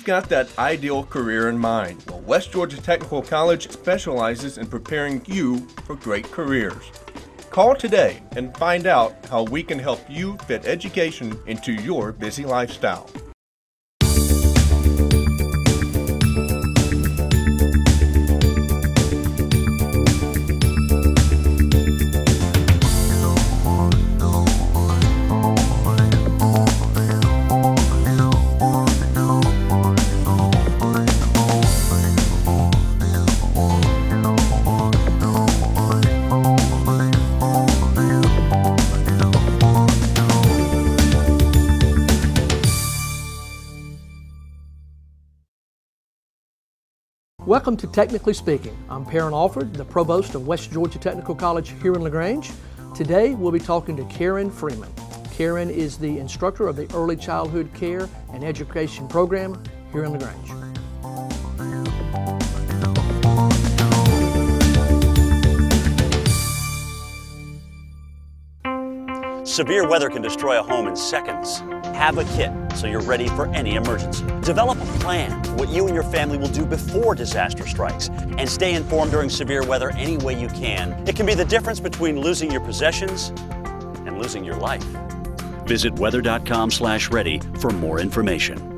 You've got that ideal career in mind. Well, West Georgia Technical College specializes in preparing you for great careers. Call today and find out how we can help you fit education into your busy lifestyle. Welcome to Technically Speaking. I'm Perrin Alford, the Provost of West Georgia Technical College here in LaGrange. Today we'll be talking to Karen Freeman. Karen is the instructor of the Early Childhood Care and Education Program here in LaGrange. Severe weather can destroy a home in seconds. Have a kit so you're ready for any emergency. Develop a plan for what you and your family will do before disaster strikes, and stay informed during severe weather any way you can. It can be the difference between losing your possessions and losing your life. Visit weather.com/ready for more information.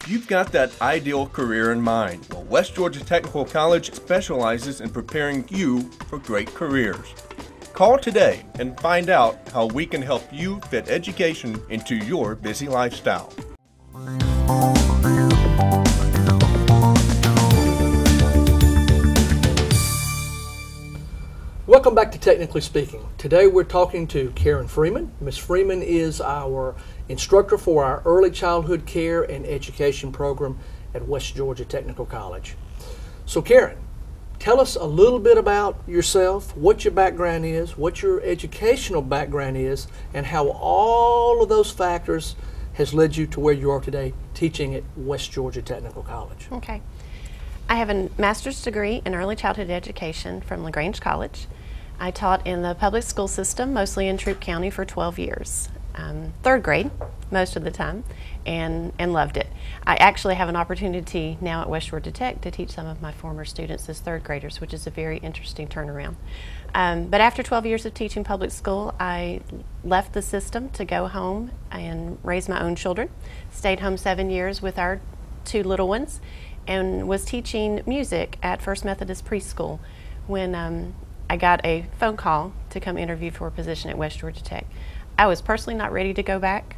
You've got that ideal career in mind. Well, West Georgia Technical College specializes in preparing you for great careers. Call today and find out how we can help you fit education into your busy lifestyle. Welcome back to Technically Speaking. Today we're talking to Karen Freeman. Ms. Freeman is our instructor for our Early Childhood Care and Education Program at West Georgia Technical College. So Karen, tell us a little bit about yourself, what your background is, what your educational background is, and how all of those factors has led you to where you are today teaching at West Georgia Technical College. Okay. I have a master's degree in early childhood education from LaGrange College. I taught in the public school system, mostly in Troup County, for 12 years. Third grade, most of the time, and loved it. I actually have an opportunity now at West Georgia Tech to teach some of my former students as third graders, which is a very interesting turnaround. But after 12 years of teaching public school, I left the system to go home and raise my own children. Stayed home 7 years with our two little ones, and was teaching music at First Methodist Preschool when I got a phone call to come interview for a position at West Georgia Tech. I was personally not ready to go back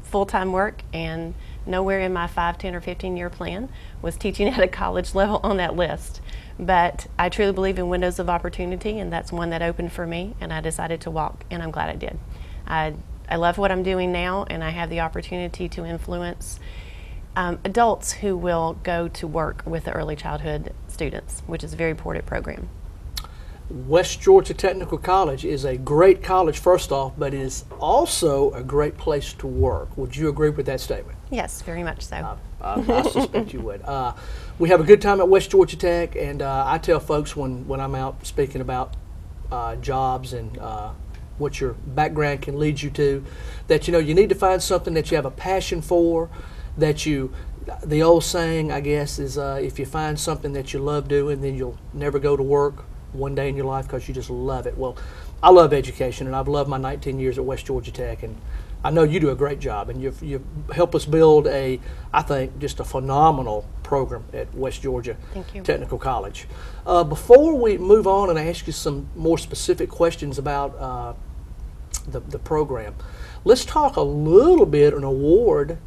full-time work, and nowhere in my 5, 10, or 15-year plan was teaching at a college level on that list. But I truly believe in windows of opportunity, and that's one that opened for me, and I decided to walk, and I'm glad I did. I love what I'm doing now, and I have the opportunity to influence adults who will go to work with the early childhood students, which is a very important program. West Georgia Technical College is a great college, first off, but it is also a great place to work. Would you agree with that statement? Yes, very much so. I suspect you would. We have a good time at West Georgia Tech, and I tell folks when I'm out speaking about jobs and what your background can lead you to, that you need to find something that you have a passion for, the old saying, I guess, is if you find something that you love doing, then you'll never go to work one day in your life because you just love it. Well, I love education, and I've loved my 19 years at West Georgia Tech, and I know you do a great job, and you've helped us build I think, just a phenomenal program at West Georgia Technical College. Before we move on and I ask you some more specific questions about the program, let's talk a little bit an award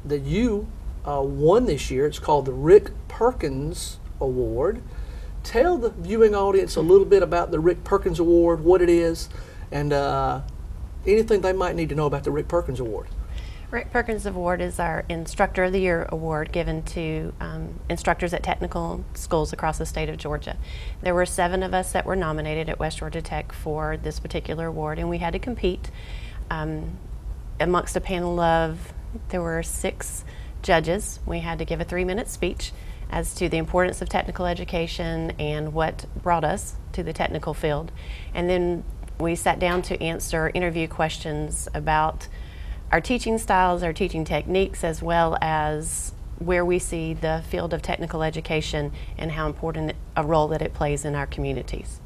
that you won this year. It's called the Rick Perkins Award. Tell the viewing audience a little bit about the Rick Perkins Award, what it is, and anything they might need to know about the Rick Perkins Award. Rick Perkins Award is our Instructor of the Year award given to instructors at technical schools across the state of Georgia. There were 7 of us that were nominated at West Georgia Tech for this particular award, and we had to compete amongst a panel of, there were 6 judges. We had to give a 3-minute speech, as to the importance of technical education and what brought us to the technical field. And then we sat down to answer interview questions about our teaching styles, our teaching techniques, as well as where we see the field of technical education and how important a role that it plays in our communities.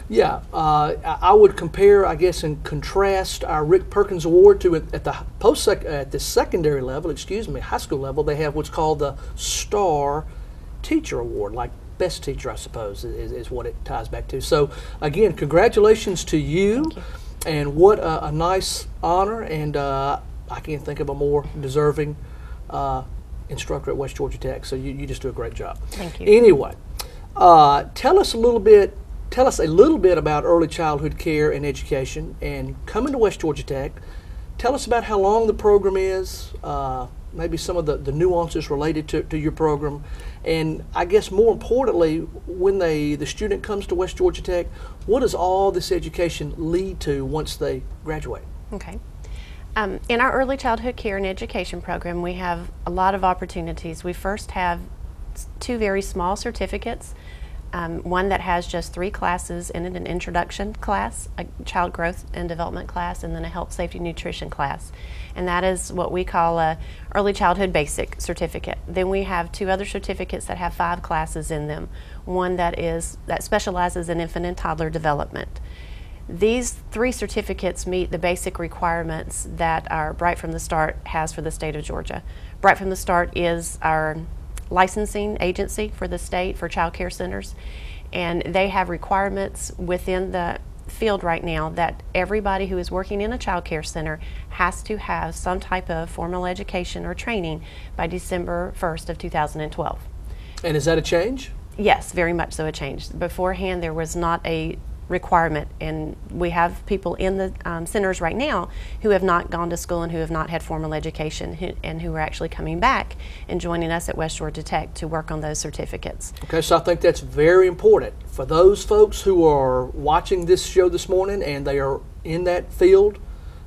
Yeah, I would compare, I guess, and contrast our Rick Perkins Award to at the secondary level, high school level. They have what's called the Star Teacher Award, like best teacher, I suppose, is what it ties back to. So again, congratulations to you. And what a nice honor, and I can't think of a more deserving instructor at West Georgia Tech. So you just do a great job. Thank you. Anyway, tell us a little bit about early childhood care and education, and coming to West Georgia Tech. Tell us about how long the program is, maybe some of the nuances related to your program, and I guess more importantly, when the student comes to West Georgia Tech, what does all this education lead to once they graduate? Okay. In our early childhood care and education program, we have a lot of opportunities. We first have 2 very small certificates. One that has just 3 classes in it, an introduction class, a child growth and development class, and then a health, safety, nutrition class. And that is what we call a early childhood basic certificate. Then we have 2 other certificates that have 5 classes in them. One that specializes in infant and toddler development. These 3 certificates meet the basic requirements that our Bright from the Start has for the state of Georgia. Bright from the Start is our licensing agency for the state for child care centers, and they have requirements within the field right now that everybody who is working in a child care center has to have some type of formal education or training by December 1st of 2012. And is that a change? Yes, very much so a change. Beforehand there was not a requirement, and we have people in the centers right now who have not gone to school and who have not had formal education and who are actually coming back and joining us at West Georgia Tech to work on those certificates. Okay, so I think that's very important for those folks who are watching this show this morning and they are in that field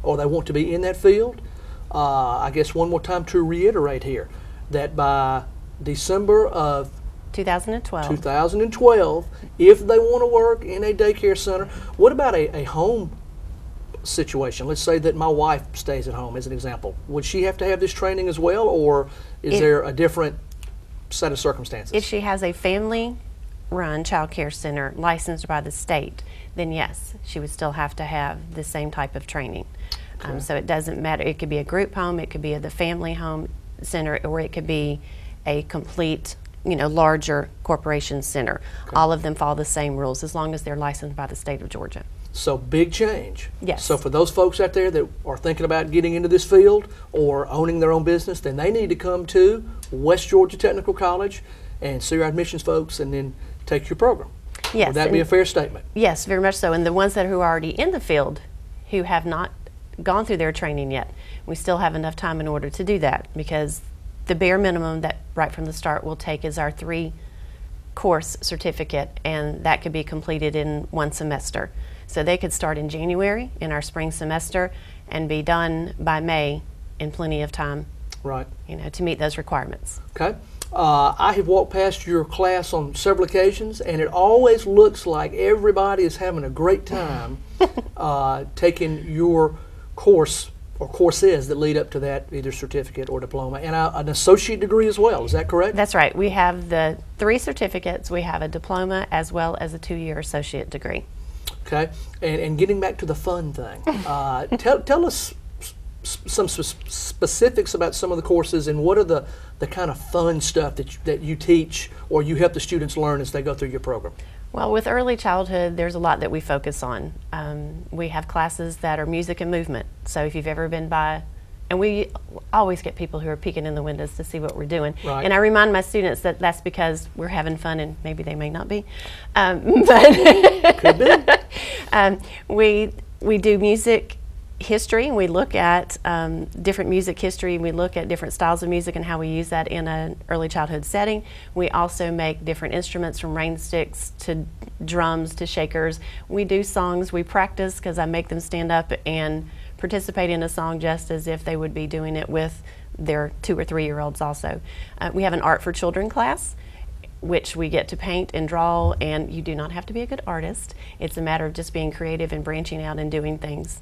or they want to be in that field. I guess one more time to reiterate here that by December of 2012, if they want to work in a daycare center. What about a home situation? Let's say that my wife stays at home as an example. Would she have to have this training as well, or is there a different set of circumstances? If she has a family-run child care center licensed by the state, then yes, she would still have to have the same type of training. Okay. So it doesn't matter. It could be a group home, it could be the family home center, or it could be a complete larger corporation center. Okay. All of them follow the same rules as long as they're licensed by the state of Georgia. So big change. Yes. So for those folks out there that are thinking about getting into this field or owning their own business, then they need to come to West Georgia Technical College and see our admissions folks and then take your program. Yes. Would that be a fair statement? Yes, very much so. And the ones that are already in the field who have not gone through their training yet, we still have enough time in order to do that, because the bare minimum that Right from the Start will take is our 3-course certificate, and that could be completed in 1 semester. So they could start in January in our spring semester and be done by May in plenty of time, right? To meet those requirements. Okay. I have walked past your class on several occasions, and it always looks like everybody is having a great time taking your course or courses that lead up to that, either certificate or diploma, and an associate degree as well. Is that correct? That's right. We have the 3 certificates. We have a diploma as well as a 2-year associate degree. Okay. And getting back to the fun thing, tell us some specifics about some of the courses, and what are the kind of fun stuff that you teach or you help the students learn as they go through your program? Well, with early childhood, there's a lot that we focus on. We have classes that are music and movement. So if you've ever been by, and we always get people who are peeking in the windows to see what we're doing. Right. And I remind my students that that's because we're having fun, and maybe they may not be. But could be. We do music history, and we look at different music history, and we look at different styles of music and how we use that in an early childhood setting. We also make different instruments, from rain sticks to drums to shakers. We do songs. We practice, because I make them stand up and participate in a song just as if they would be doing it with their 2 or 3 year olds also. We have an Art for Children class, which we get to paint and draw, and you do not have to be a good artist. It's a matter of just being creative and branching out and doing things.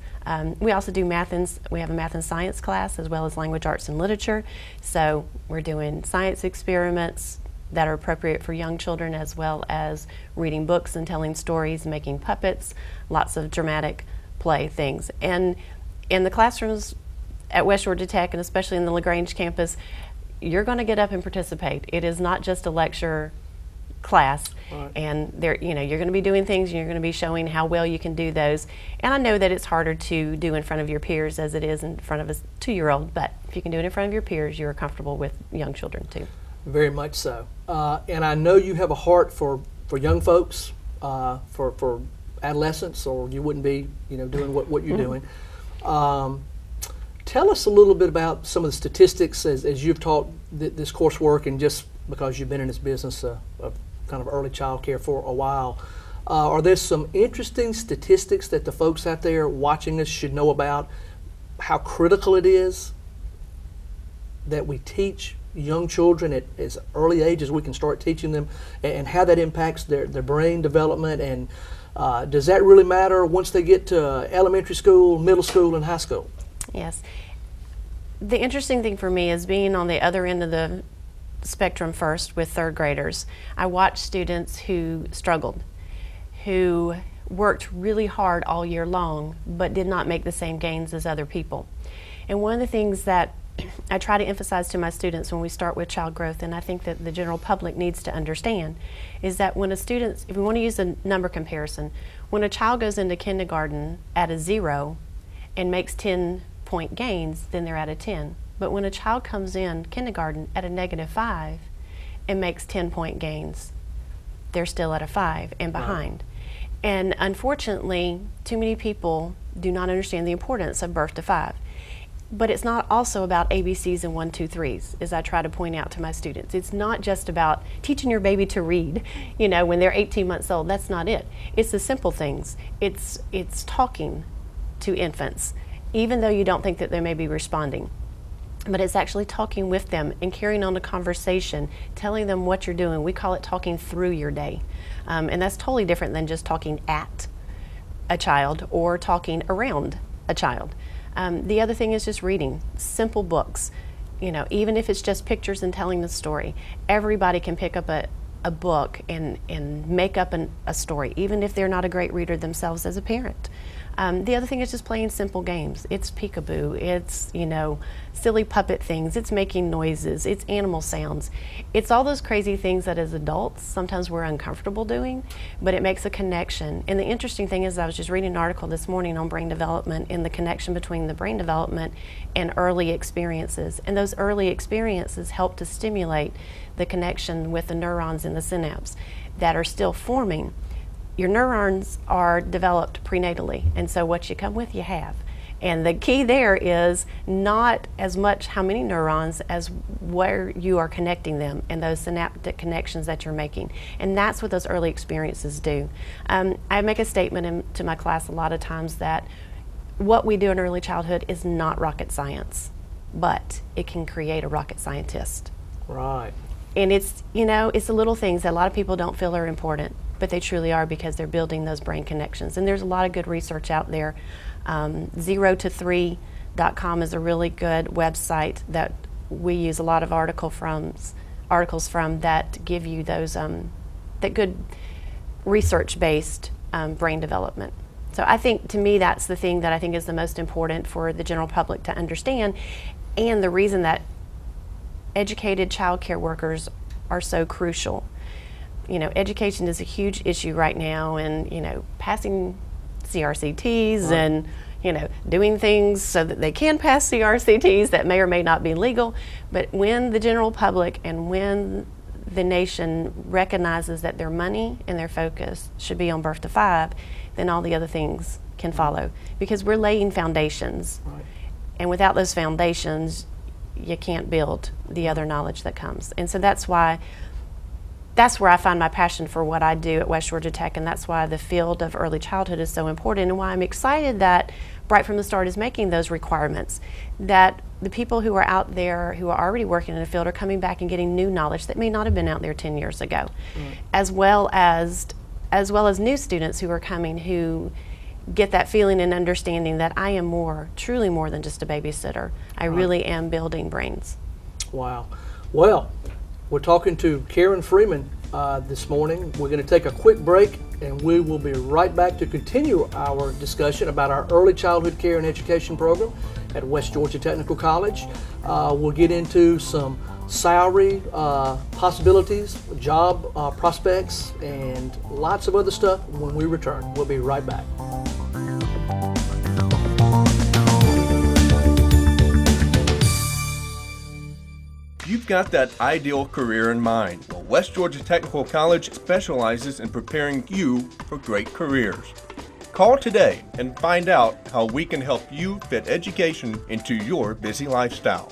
We also do we have a math and science class as well as language, arts, and literature. So we're doing science experiments that are appropriate for young children, as well as reading books and telling stories, making puppets, lots of dramatic play things. And in the classrooms at West Georgia Tech, and especially in the LaGrange campus, you're going to get up and participate. It is not just a lecture class, right. And you're going to be doing things, and you're going to be showing how well you can do those. And I know that it's harder to do in front of your peers as it is in front of a 2-year-old, but if you can do it in front of your peers, you're comfortable with young children too. Very much so. And I know you have a heart for young folks, for adolescents, or you wouldn't be doing what you're doing. Tell us a little bit about some of the statistics as you've taught this coursework, and just because you've been in this business of kind of early child care for a while. Are there some interesting statistics that the folks out there watching this should know about how critical it is that we teach young children at as early age as we can start teaching them, and how that impacts their brain development? And does that really matter once they get to elementary school, middle school, and high school? Yes. The interesting thing for me is being on the other end of the spectrum first with 3rd graders. I watched students who struggled, who worked really hard all year long, but did not make the same gains as other people. And one of the things that I try to emphasize to my students when we start with child growth, and I think that the general public needs to understand, is that when if we want to use a number comparison, when a child goes into kindergarten at a 0 and makes 10-point gains, then they're at a 10. But when a child comes in kindergarten at a -5 and makes 10-point gains, they're still at a 5 and behind. Right. And unfortunately, too many people do not understand the importance of birth to 5. But it's not also about ABCs and 1, 2, 3s, as I try to point out to my students. It's not just about teaching your baby to read, when they're 18 months old. That's not it. It's the simple things. It's talking to infants, even though you don't think that they may be responding. But it's actually talking with them and carrying on a conversation, telling them what you're doing. We call it talking through your day. And that's totally different than just talking at a child or talking around a child. The other thing is just reading simple books. Even if it's just pictures and telling the story, everybody can pick up a book and make up a story, even if they're not a great reader themselves as a parent. The other thing is just playing simple games. It's peekaboo, it's silly puppet things, it's making noises, it's animal sounds. It's all those crazy things that as adults sometimes we're uncomfortable doing, but it makes a connection. And the interesting thing is, I was just reading an article this morning on brain development and the connection between the brain development and early experiences. And those early experiences help to stimulate the connection with the neurons in the synapse that are still forming. Your neurons are developed prenatally, and so what you come with, you have. And the key there is not as much how many neurons as where you are connecting them and those synaptic connections that you're making. And that's what those early experiences do. I make a statement to my class a lot of times that what we do in early childhood is not rocket science, but it can create a rocket scientist. Right. And it's the little things that a lot of people don't feel are important, but they truly are, because they're building those brain connections. And there's a lot of good research out there. 0to3.com is a really good website that we use a lot of articles from that give you those that good research-based brain development. So I think, to me, that's the thing that I think is the most important for the general public to understand, and the reason that educated child care workers are so crucial. Education is a huge issue right now, and passing CRCTs, right, and doing things so that they can pass CRCTs that may or may not be legal. But when the general public and when the nation recognizes that their money and their focus should be on birth to 5, then all the other things can follow, because we're laying foundations. Right. And without those foundations, you can't build the other knowledge that comes. And so that's why that's where I find my passion for what I do at West Georgia Tech, and that's why the field of early childhood is so important, and why I'm excited that Bright from the Start is making those requirements, that the people who are out there who are already working in the field are coming back and getting new knowledge that may not have been out there 10 years ago, as well as new students who are coming who get that feeling and understanding that I am truly more than just a babysitter. I really am building brains. Wow. Well, we're talking to Karen Freeman this morning. We're going to take a quick break, and we will be right back to continue our discussion about our early childhood care and education program at West Georgia Technical College. We'll get into some salary possibilities, job prospects, and lots of other stuff when we return. We'll be right back. You've got that ideal career in mind. Well, West Georgia Technical College specializes in preparing you for great careers. Call today and find out how we can help you fit education into your busy lifestyle.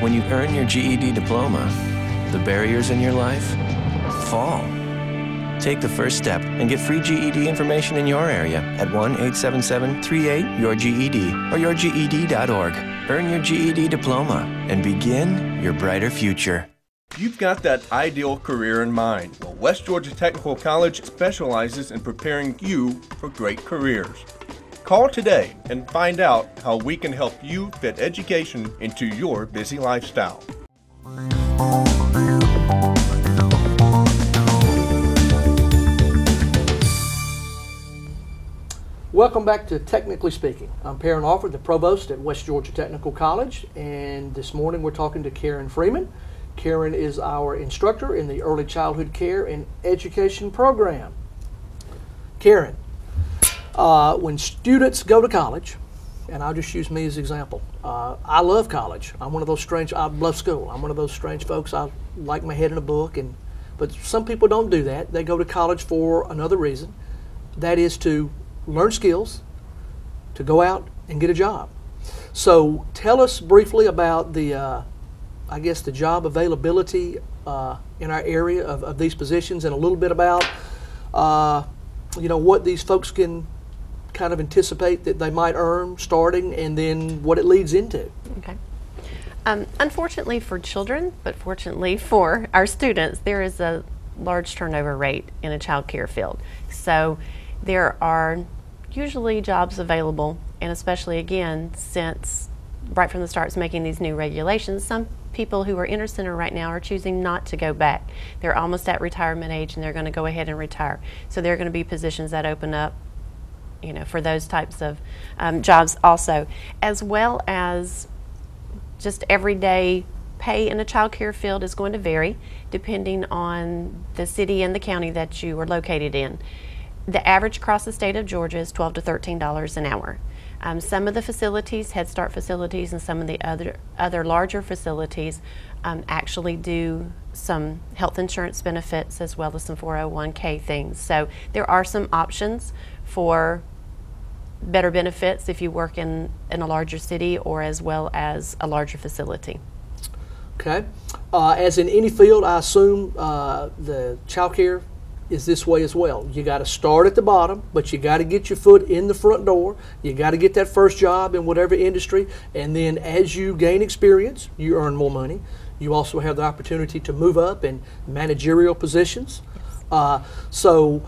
When you earn your GED diploma, the barriers in your life fall. Take the first step and get free GED information in your area at 1-877-38-YOUR-GED or yourged.org. Earn your GED diploma and begin your brighter future. You've got that ideal career in mind. Well, West Georgia Technical College specializes in preparing you for great careers. Call today and find out how we can help you fit education into your busy lifestyle. Welcome back to Technically Speaking. I'm Perrin Alford, the Provost at West Georgia Technical College, and this morning we're talking to Karen Freeman. Karen is our instructor in the Early Childhood Care and Education program. Karen, when students go to college, and I'll just use me as an example, I love college. I love school. I'm one of those strange folks. I like my head in a book, but some people don't do that. They go to college for another reason. That is to learn skills, to go out and get a job. So tell us briefly about the job availability in our area of these positions, and a little bit about what these folks can kind of anticipate that they might earn starting, and then what it leads into. Okay. Unfortunately for children, but fortunately for our students, there is a large turnover rate in a child care field. So there are usually jobs available, and especially again, since Right from the Start is making these new regulations, some people who are in our center right now are choosing not to go back. They're almost at retirement age and they're going to go ahead and retire. So there are going to be positions that open up, for those types of jobs also, as well as just everyday pay in a child care field is going to vary depending on the city and the county that you are located in. The average across the state of Georgia is $12 to $13 an hour. Some of the facilities, Head Start facilities, and some of the other larger facilities actually do some health insurance benefits as well as some 401k things. So there are some options for better benefits if you work in a larger city or as well as a larger facility. Okay. As in any field, I assume the child care is this way as well. You got to start at the bottom, but you got to get your foot in the front door. You got to get that first job in whatever industry, and then as you gain experience, you earn more money. You also have the opportunity to move up in managerial positions. So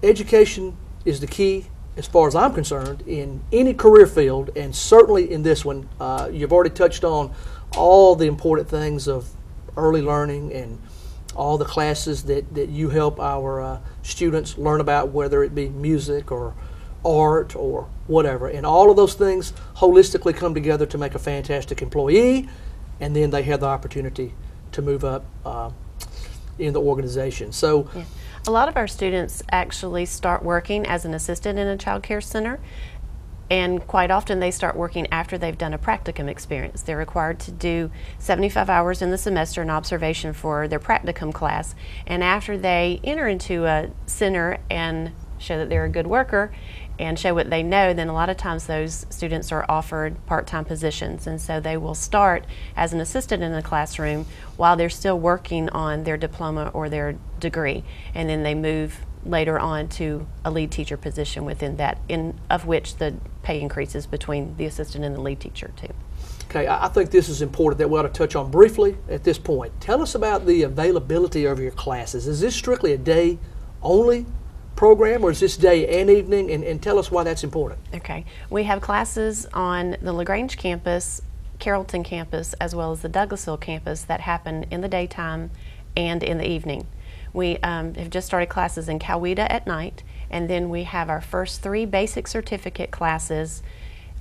education is the key, as far as I'm concerned, in any career field, and certainly in this one. You've already touched on all the important things of early learning and all the classes that you help our students learn about, whether it be music or art or whatever. And all of those things holistically come together to make a fantastic employee, and then they have the opportunity to move up in the organization. So. Yeah. A lot of our students actually start working as an assistant in a child care center, and quite often they start working after they've done a practicum experience. They're required to do 75 hours in the semester in observation for their practicum class, and after they enter into a center and show that they're a good worker and show what they know, then a lot of times those students are offered part-time positions, and so they will start as an assistant in the classroom while they're still working on their diploma or their degree, and then they move later on to a lead teacher position within that, of which the pay increases between the assistant and the lead teacher too. Okay, I think this is important that we ought to touch on briefly at this point. Tell us about the availability of your classes. Is this strictly a day only program, or is this day and evening, and tell us why that's important? Okay, we have classes on the LaGrange campus, Carrollton campus, as well as the Douglasville campus that happen in the daytime and in the evening. We have just started classes in Coweta at night, and then we have our first 3 basic certificate classes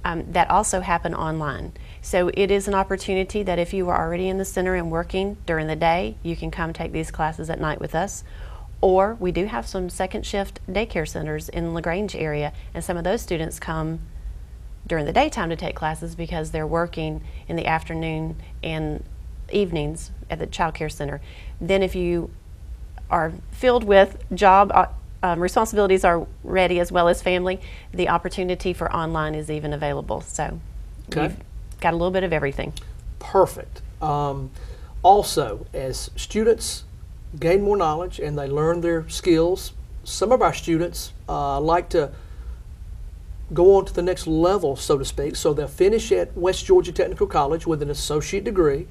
that also happen online. So it is an opportunity that if you are already in the center and working during the day, you can come take these classes at night with us. Or we do have some second shift daycare centers in LaGrange area, and some of those students come during the daytime to take classes because they're working in the afternoon and evenings at the child care center. Then if you are filled with job responsibilities already as well as family, the opportunity for online is even available. So we've got a little bit of everything. Perfect. Also, as students gain more knowledge and they learn their skills, some of our students like to go on to the next level, so to speak. So they'll finish at West Georgia Technical College with an associate degree.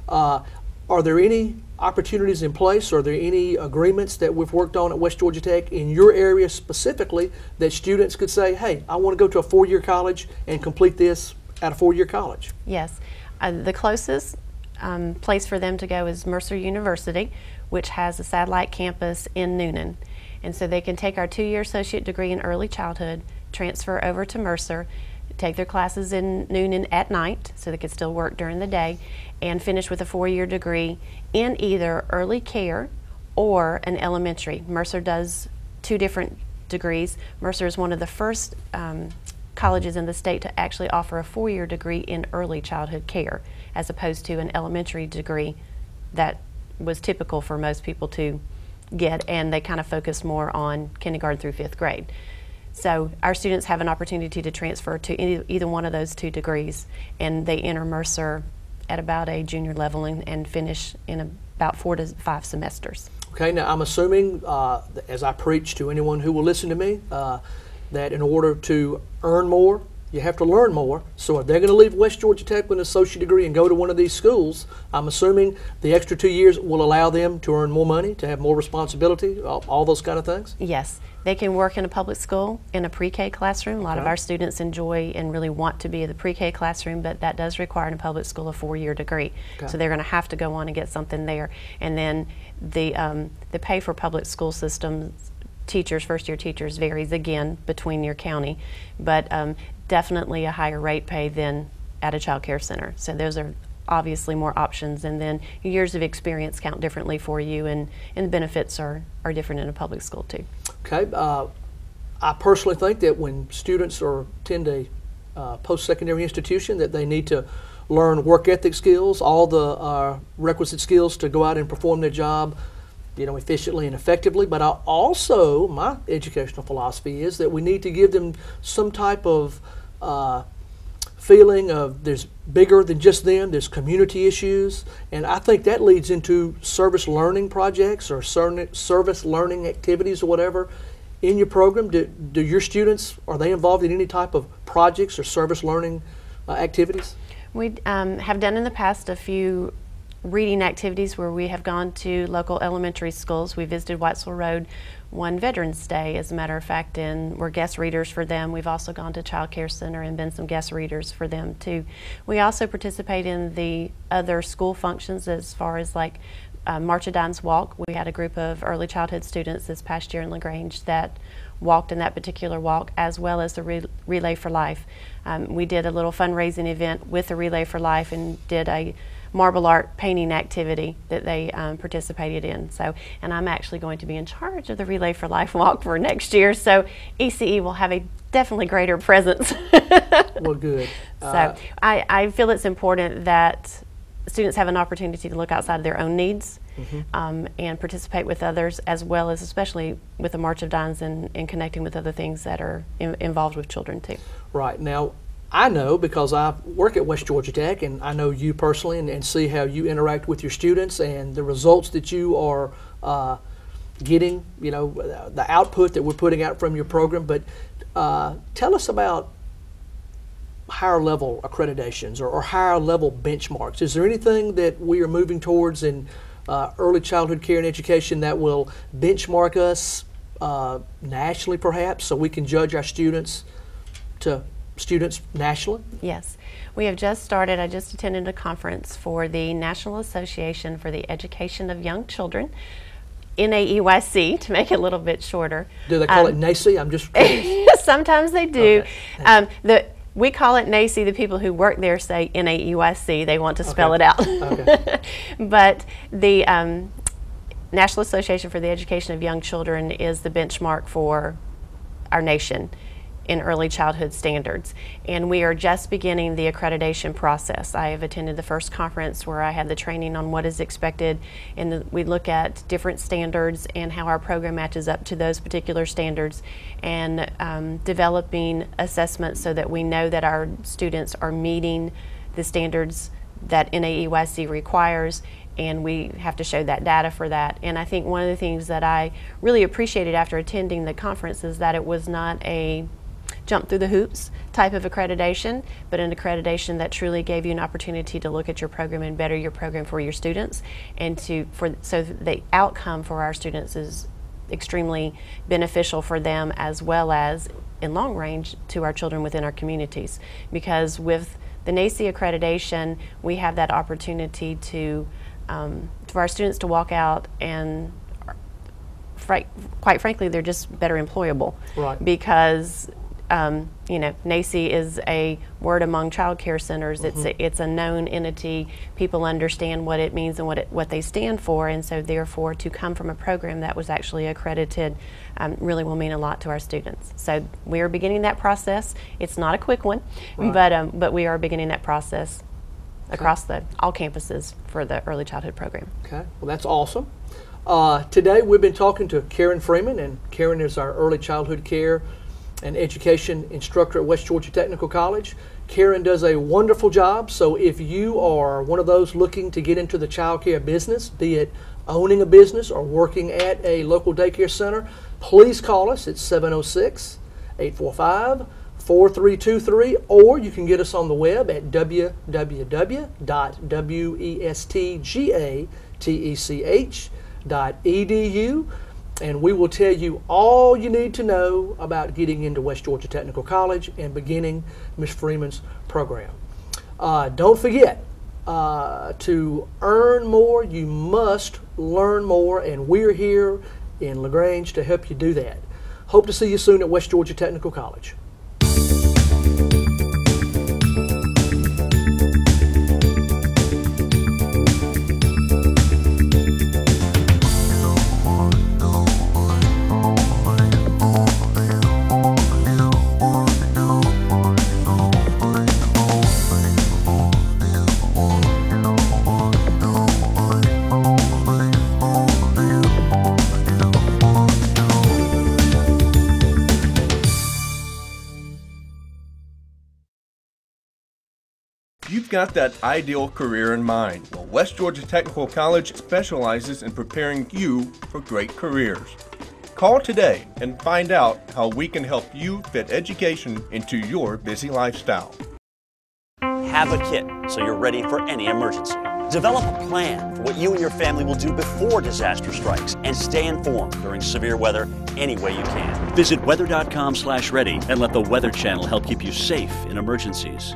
Are there any opportunities in place? Are there any agreements that we've worked on at West Georgia Tech in your area specifically that students could say, hey, I want to go to a 4-year college and complete this at a 4-year college? Yes. The closest place for them to go is Mercer University, which has a satellite campus in Newnan. And so they can take our 2-year associate degree in early childhood, transfer over to Mercer, take their classes in Newnan at night so they could still work during the day, and finish with a 4-year degree in either early care or an elementary. Mercer does 2 different degrees. Mercer is one of the first colleges in the state to actually offer a 4-year degree in early childhood care, as opposed to an elementary degree that was typical for most people to get, and they kind of focus more on kindergarten through 5th grade. So our students have an opportunity to transfer to either one of those 2 degrees, and they enter Mercer at about a junior level and finish in about 4 to 5 semesters. Okay, now I'm assuming, as I preach to anyone who will listen to me, that in order to earn more, you have to learn more. So if they're going to leave West Georgia Tech with an associate degree and go to one of these schools, I'm assuming the extra 2 years will allow them to earn more money, to have more responsibility, all those kind of things? Yes. They can work in a public school in a pre-K classroom. A lot of our students enjoy and really want to be in the pre-K classroom, but that does require in a public school a 4-year degree. So they're going to have to go on and get something there. And then the pay for public school systems teachers, first-year teachers, varies again between your county, but definitely a higher rate pay than at a child care center. So those are obviously more options, and then your years of experience count differently for you, and the benefits are different in a public school too. Okay, I personally think that when students attend a post-secondary institution, that they need to learn work ethic skills, all the requisite skills to go out and perform their job, efficiently and effectively. But my educational philosophy is that we need to give them some type of feeling of there's bigger than just them, there's community issues, and I think that leads into service learning projects or service learning activities or whatever in your program. Do your students, are they involved in any type of projects or service learning activities? We have done in the past a few reading activities where we have gone to local elementary schools. We visited Whitesville Road one Veterans Day, as a matter of fact, and we're guest readers for them. We've also gone to Child Care Center and been some guest readers for them too. We also participate in the other school functions as far as like March of Dimes walk. We had a group of early childhood students this past year in LaGrange that walked in that particular walk, as well as the Relay for Life. We did a little fundraising event with the Relay for Life and did a marble art painting activity that they participated in. So, and I'm actually going to be in charge of the Relay for Life walk for next year, so ECE will have a definitely greater presence. Well, good. So I feel it's important that students have an opportunity to look outside of their own needs and participate with others, as well as especially with the March of Dimes and connecting with other things that are involved with children too. Right. Now, I know because I work at West Georgia Tech, and I know you personally and see how you interact with your students and the results that you are getting, you know, the output that we're putting out from your program. But tell us about higher level accreditations or higher level benchmarks. Is there anything that we are moving towards in early childhood care and education that will benchmark us nationally perhaps, so we can judge our students nationally? Yes. We have just started, I just attended a conference for the National Association for the Education of Young Children, NAEYC, to make it a little bit shorter. Do they call it NAEYC? I'm just curious. Sometimes they do. Okay. We call it NAEYC. The people who work there say NAEYC. They want to spell it out. Okay. But the National Association for the Education of Young Children is the benchmark for our nation in early childhood standards, and we are just beginning the accreditation process. I have attended the first conference where I had the training on what is expected, and we look at different standards and how our program matches up to those particular standards, and developing assessments so that we know that our students are meeting the standards that NAEYC requires, and we have to show that data for that. And I think one of the things that I really appreciated after attending the conference is that it was not a jump through the hoops type of accreditation, but an accreditation that truly gave you an opportunity to look at your program and better your program for your students, and so the outcome for our students is extremely beneficial for them, as well as in long range to our children within our communities. Because with the NAEYC accreditation, we have that opportunity to for our students to walk out and quite frankly, they're just better employable. Right. Because you know, NAEYC is a word among child care centers. It's a known entity. People understand what it means and what they stand for, and so therefore to come from a program that was actually accredited really will mean a lot to our students. So we are beginning that process. It's not a quick one, right. But we are beginning that process across all campuses for the early childhood program. Okay, well that's awesome. Today we've been talking to Karen Freeman, and Karen is our early childhood care and education instructor at West Georgia Technical College. Karen does a wonderful job, so if you are one of those looking to get into the child care business, be it owning a business or working at a local daycare center, please call us at 706-845-4323, or you can get us on the web at www.westgatech.edu, and we will tell you all you need to know about getting into West Georgia Technical College and beginning Ms. Freeman's program. Don't forget, to earn more, you must learn more, and we're here in LaGrange to help you do that. Hope to see you soon at West Georgia Technical College. You've got that ideal career in mind. Well, West Georgia Technical College specializes in preparing you for great careers. Call today and find out how we can help you fit education into your busy lifestyle. Have a kit so you're ready for any emergency. Develop a plan for what you and your family will do before disaster strikes, and stay informed during severe weather any way you can. Visit weather.com/ready and let the Weather Channel help keep you safe in emergencies.